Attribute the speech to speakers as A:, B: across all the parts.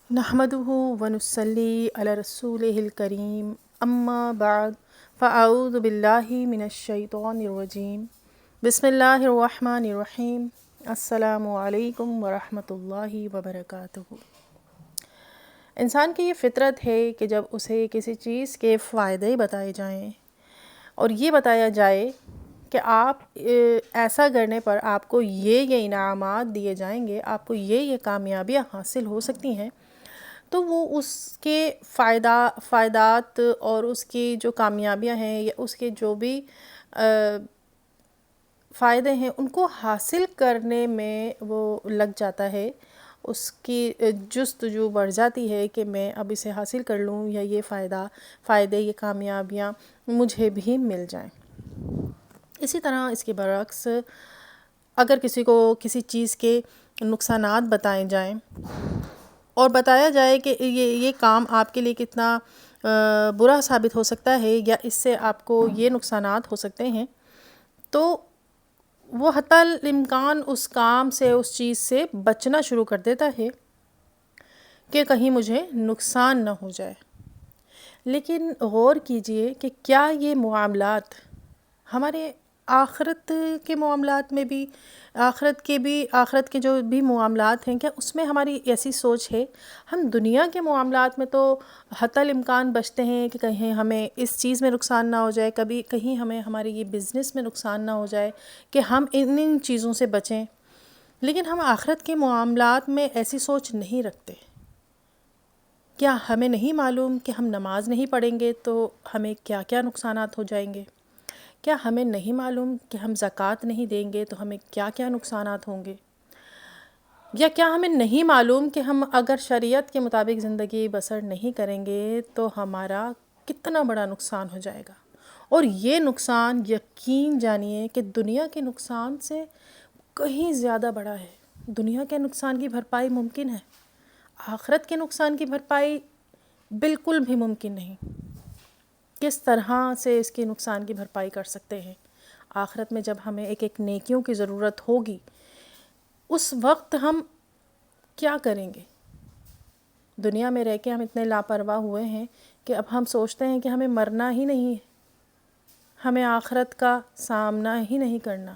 A: نحمده ونصلي على رسوله الكريم اما بعد فاعوذ باللہ من الشیطان الرجیم بسم اللہ الرحمن الرحیم السلام علیکم ورحمۃ اللہ وبرکاتہ۔ انسان کی یہ فطرت ہے کہ جب اسے کسی چیز کے فائدے بتائے جائیں اور یہ بتایا جائے کہ آپ ایسا کرنے پر آپ کو یہ انعامات دیے جائیں گے، آپ کو یہ کامیابیاں حاصل ہو سکتی ہیں، تو وہ اس کے فائدات اور اس کی جو کامیابیاں ہیں یا اس کے جو بھی فائدے ہیں ان کو حاصل کرنے میں وہ لگ جاتا ہے، اس کی جستجو بڑھ جاتی ہے کہ میں اب اسے حاصل کر لوں یا یہ فائدے یہ کامیابیاں مجھے بھی مل جائیں۔ اسی طرح اس کے برعکس اگر کسی کو کسی چیز کے نقصانات بتائے جائیں اور بتایا جائے کہ یہ کام آپ کے لیے کتنا برا ثابت ہو سکتا ہے یا اس سے آپ کو یہ نقصانات ہو سکتے ہیں، تو وہ حتی الامکان اس کام سے اس چیز سے بچنا شروع کر دیتا ہے کہ کہیں مجھے نقصان نہ ہو جائے۔ لیکن غور کیجئے کہ کیا یہ معاملات ہمارے آخرت کے معاملات میں بھی آخرت کے جو بھی معاملات ہیں، کیا اس میں ہماری ایسی سوچ ہے؟ ہم دنیا کے معاملات میں تو حتی الامکان بچتے ہیں کہ کہیں ہمیں اس چیز میں نقصان نہ ہو جائے، کہیں ہمیں ہمارے یہ بزنس میں نقصان نہ ہو جائے کہ ہم ان چیزوں سے بچیں، لیکن ہم آخرت کے معاملات میں ایسی سوچ نہیں رکھتے۔ کیا ہمیں نہیں معلوم کہ ہم نماز نہیں پڑھیں گے تو ہمیں کیا کیا نقصانات ہو جائیں گے؟ کیا ہمیں نہیں معلوم کہ ہم زکوٰۃ نہیں دیں گے تو ہمیں کیا کیا نقصانات ہوں گے؟ یا کیا ہمیں نہیں معلوم کہ ہم اگر شریعت کے مطابق زندگی بسر نہیں کریں گے تو ہمارا کتنا بڑا نقصان ہو جائے گا؟ اور یہ نقصان یقین جانیے کہ دنیا کے نقصان سے کہیں زیادہ بڑا ہے۔ دنیا کے نقصان کی بھرپائی ممکن ہے، آخرت کے نقصان کی بھرپائی بالکل بھی ممکن نہیں۔ کس طرح سے اس کے نقصان کی بھرپائی کر سکتے ہیں؟ آخرت میں جب ہمیں ایک نیکیوں کی ضرورت ہوگی، اس وقت ہم کیا کریں گے؟ دنیا میں رہ کے ہم اتنے لاپرواہ ہوئے ہیں کہ اب ہم سوچتے ہیں کہ ہمیں مرنا ہی نہیں ہے، ہمیں آخرت کا سامنا ہی نہیں کرنا۔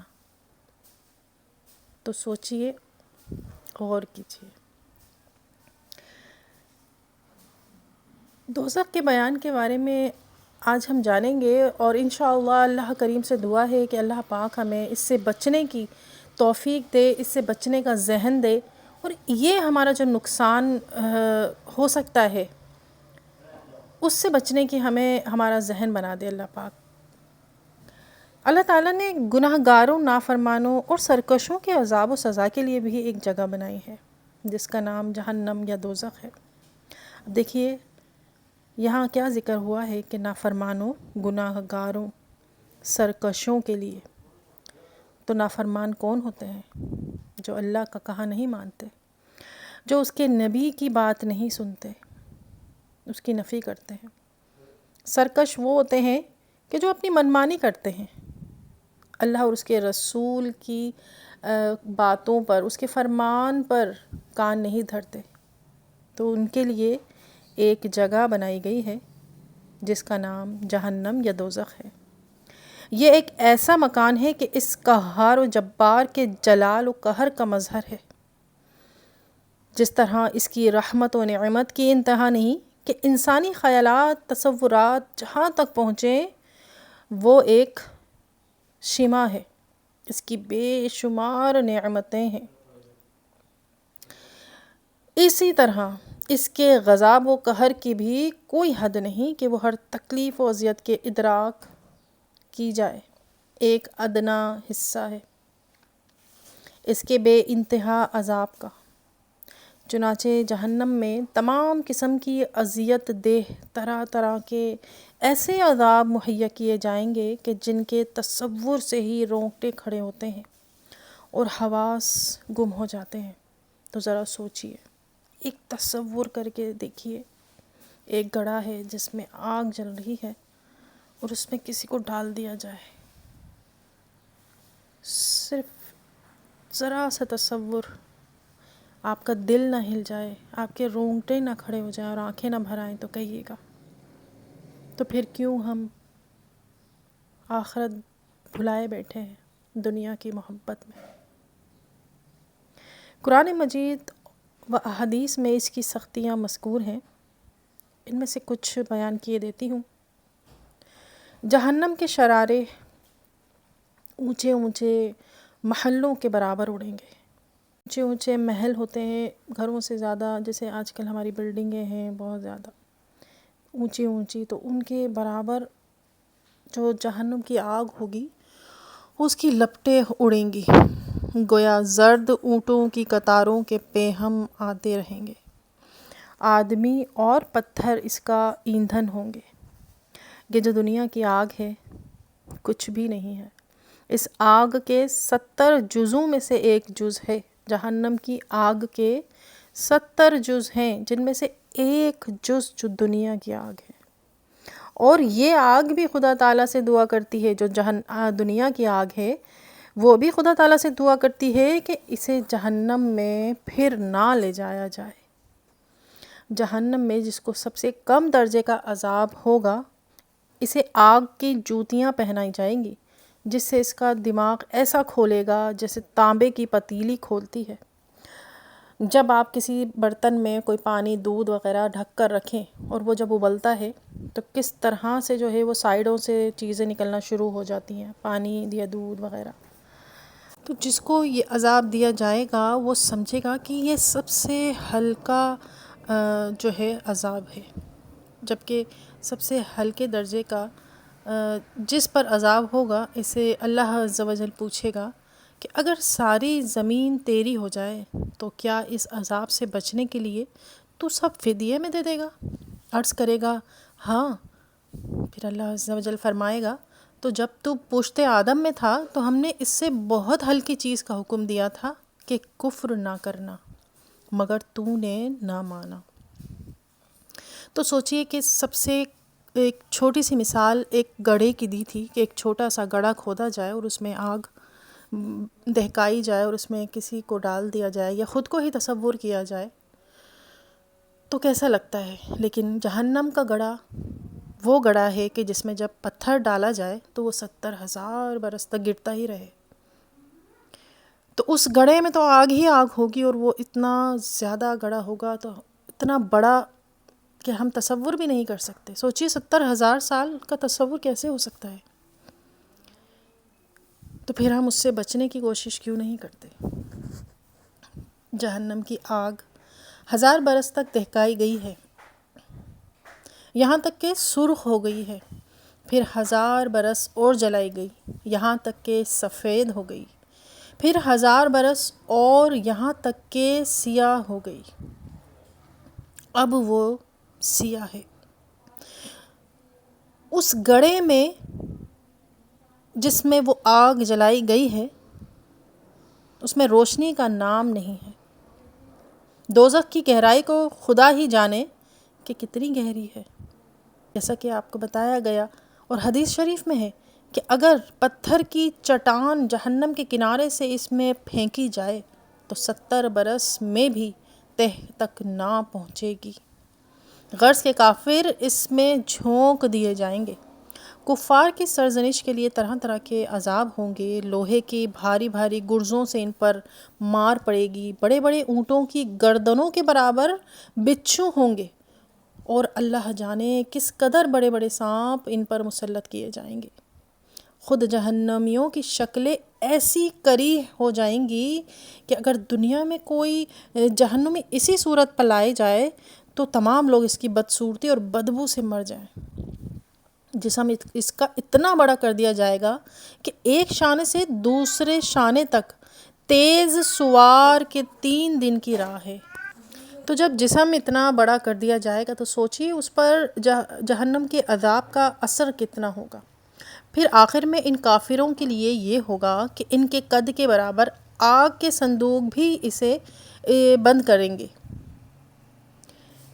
A: تو سوچئے، غور کیجئے۔ دوزخ کے بیان کے بارے میں آج ہم جانیں گے، اور انشاءاللہ اللہ کریم سے دعا ہے کہ اللہ پاک ہمیں اس سے بچنے کی توفیق دے، اس سے بچنے کا ذہن دے، اور یہ ہمارا جو نقصان ہو سکتا ہے اس سے بچنے کی ہمارا ذہن بنا دے اللہ پاک۔ اللہ تعالیٰ نے گناہ گاروں، نافرمانوں اور سرکشوں کے عذاب و سزا کے لیے بھی ایک جگہ بنائی ہے جس کا نام جہنم یا دوزخ ہے۔ دیکھیے یہاں کیا ذکر ہوا ہے کہ نافرمانوں، گناہ گاروں، سرکشوں کے لیے۔ تو نافرمان کون ہوتے ہیں؟ جو اللہ کا کہا نہیں مانتے، جو اس کے نبی کی بات نہیں سنتے، اس کی نفی کرتے ہیں۔ سرکش وہ ہوتے ہیں کہ جو اپنی منمانی کرتے ہیں، اللہ اور اس کے رسول کی باتوں پر، اس کے فرمان پر کان نہیں دھرتے۔ تو ان کے لیے ایک جگہ بنائی گئی ہے جس کا نام جہنم یا دوزخ ہے۔ یہ ایک ایسا مکان ہے کہ اس قہار و جبار کے جلال و قہر کا مظہر ہے۔ جس طرح اس کی رحمت و نعمت کی انتہا نہیں کہ انسانی خیالات، تصورات جہاں تک پہنچیں وہ ایک شمع ہے، اس کی بے شمار نعمتیں ہیں۔ اسی طرح اس کے غضب و قہر کی بھی کوئی حد نہیں کہ وہ ہر تکلیف و اذیت کے ادراک کی جائے، ایک ادنا حصہ ہے اس کے بے انتہا عذاب کا۔ چنانچہ جہنم میں تمام قسم کی اذیت دہ طرح طرح کے ایسے عذاب مہیا کیے جائیں گے کہ جن کے تصور سے ہی رونگٹے کھڑے ہوتے ہیں اور حواس گم ہو جاتے ہیں۔ تو ذرا سوچئے، ایک تصور کر کے دیکھیے، ایک گڑھا ہے جس میں آگ جل رہی ہے اور اس میں کسی کو ڈال دیا جائے۔ صرف ذرا سا تصور، آپ کا دل نہ ہل جائے، آپ کے رونگٹے نہ کھڑے ہو جائیں اور آنکھیں نہ بھر آئیں تو کہیے گا۔ تو پھر کیوں ہم آخرت بھلائے بیٹھے ہیں دنیا کی محبت میں؟ قرآن مجید و احادیث میں اس کی سختیاں مذکور ہیں، ان میں سے کچھ بیان کیے دیتی ہوں۔ جہنم کے شرارے اونچے اونچے محلوں کے برابر اڑیں گے۔ اونچے اونچے محل ہوتے ہیں گھروں سے زیادہ، جیسے آج کل ہماری بلڈنگیں ہیں بہت زیادہ اونچی اونچی، تو ان کے برابر جو جہنم کی آگ ہوگی اس کی لپٹیں اڑیں گی، گویا زرد اونٹوں کی قطاروں کے پیہم آتے رہیں گے۔ آدمی اور پتھر اس کا ایندھن ہوں گے۔ یہ جو دنیا کی آگ ہے کچھ بھی نہیں ہے، اس آگ کے 70 جزوں میں سے ایک جز ہے۔ جہنم کی آگ کے 70 جز ہیں، جن میں سے ایک جز جو دنیا کی آگ ہے۔ اور یہ آگ بھی خدا تعالیٰ سے دعا کرتی ہے، جو دنیا کی آگ ہے وہ بھی خدا تعالیٰ سے دعا کرتی ہے کہ اسے جہنم میں پھر نہ لے جایا جائے۔ جہنم میں جس کو سب سے کم درجے کا عذاب ہوگا، اسے آگ کی جوتیاں پہنائی جائیں گی، جس سے اس کا دماغ ایسا کھولے گا جیسے تانبے کی پتیلی کھولتی ہے۔ جب آپ کسی برتن میں کوئی پانی دودھ وغیرہ ڈھک کر رکھیں اور وہ جب ابلتا ہے تو کس طرح سے جو ہے وہ سائیڈوں سے چیزیں نکلنا شروع ہو جاتی ہیں، پانی یا دودھ وغیرہ۔ تو جس کو یہ عذاب دیا جائے گا وہ سمجھے گا کہ یہ سب سے ہلکا جو ہے عذاب ہے، جبکہ سب سے ہلکے درجے کا جس پر عذاب ہوگا اسے اللہ عز و جل پوچھے گا کہ اگر ساری زمین تیری ہو جائے تو کیا اس عذاب سے بچنے کے لیے تو سب فدیے میں دے دے گا؟ عرض کرے گا ہاں۔ پھر اللہ عز و جل فرمائے گا تو جب تو پشت آدم میں تھا تو ہم نے اس سے بہت ہلکی چیز کا حکم دیا تھا کہ کفر نہ کرنا، مگر تو نے نہ مانا۔ تو سوچئے کہ سب سے ایک چھوٹی سی مثال ایک گڑھے کی دی تھی کہ ایک چھوٹا سا گڑھا کھودا جائے اور اس میں آگ دہکائی جائے اور اس میں کسی کو ڈال دیا جائے یا خود کو ہی تصور کیا جائے تو کیسا لگتا ہے۔ لیکن جہنم کا گڑھا وہ گڑھا ہے کہ جس میں جب پتھر ڈالا جائے تو وہ 70,000 برس تک گرتا ہی رہے۔ تو اس گڑھے میں تو آگ ہی آگ ہوگی، اور وہ اتنا زیادہ گڑھا ہوگا تو اتنا بڑا کہ ہم تصور بھی نہیں کر سکتے۔ سوچئے 70,000 سال کا تصور کیسے ہو سکتا ہے؟ تو پھر ہم اس سے بچنے کی کوشش کیوں نہیں کرتے؟ جہنم کی آگ 1000 برس تک دہکائی گئی ہے، یہاں تک کہ سرخ ہو گئی ہے، پھر 1000 برس اور جلائی گئی، یہاں تک کہ سفید ہو گئی، پھر 1000 برس اور یہاں تک کہ سیاہ ہو گئی۔ اب وہ سیاہ ہے۔ اس گڑھے میں جس میں وہ آگ جلائی گئی ہے اس میں روشنی کا نام نہیں ہے۔ دوزخ کی گہرائی کو خدا ہی جانے کہ کتنی گہری ہے۔ جیسا کہ آپ کو بتایا گیا اور حدیث شریف میں ہے کہ اگر پتھر کی چٹان جہنم کے کنارے سے اس میں پھینکی جائے تو 70 برس میں بھی تہ تک نہ پہنچے گی۔ غرض کے کافر اس میں جھونک دیے جائیں گے۔ کفار کی سرزنش کے لیے طرح طرح کے عذاب ہوں گے، لوہے کی بھاری بھاری گرزوں سے ان پر مار پڑے گی، بڑے بڑے اونٹوں کی گردنوں کے برابر بچھو ہوں گے، اور اللہ جانے کس قدر بڑے بڑے سانپ ان پر مسلط کیے جائیں گے۔ خود جہنمیوں کی شکلیں ایسی کریہ ہو جائیں گی کہ اگر دنیا میں کوئی جہنمی اسی صورت پر لائے جائے تو تمام لوگ اس کی بدصورتی اور بدبو سے مر جائیں۔ جسم اس کا اتنا بڑا کر دیا جائے گا کہ ایک شانے سے دوسرے شانے تک تیز سوار کے 3 دن کی راہ ہے۔ تو جب جسم اتنا بڑا کر دیا جائے گا تو سوچئے اس پر جہنم کے عذاب کا اثر کتنا ہوگا۔ پھر آخر میں ان کافروں کے لیے یہ ہوگا کہ ان کے قد کے برابر آگ کے صندوق بھی اسے بند کریں گے،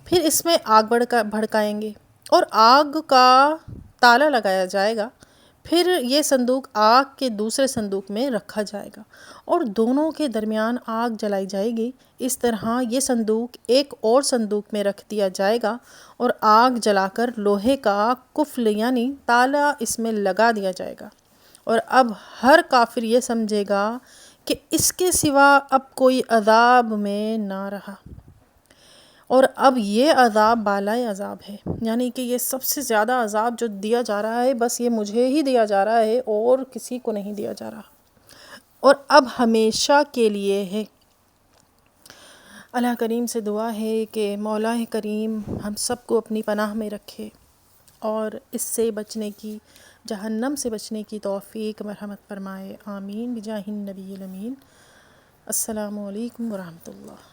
A: پھر اس میں آگ بھڑکائیں گے اور آگ کا تالا لگایا جائے گا، پھر یہ صندوق آگ کے دوسرے صندوق میں رکھا جائے گا اور دونوں کے درمیان آگ جلائی جائے گی۔ اس طرح یہ صندوق ایک اور صندوق میں رکھ دیا جائے گا اور آگ جلا کر لوہے کا قفل یعنی تالا اس میں لگا دیا جائے گا، اور اب ہر کافر یہ سمجھے گا کہ اس کے سوا اب کوئی عذاب میں نہ رہا، اور اب یہ عذاب بالائے عذاب ہے، یعنی کہ یہ سب سے زیادہ عذاب جو دیا جا رہا ہے بس یہ مجھے ہی دیا جا رہا ہے اور کسی کو نہیں دیا جا رہا، اور اب ہمیشہ کے لیے ہے۔ اللہ کریم سے دعا ہے کہ مولا کریم ہم سب کو اپنی پناہ میں رکھے اور اس سے بچنے کی، جہنم سے بچنے کی توفیق مرحمت فرمائے، آمین بجاہ النبی الامین۔ السلام علیکم ورحمۃ اللہ۔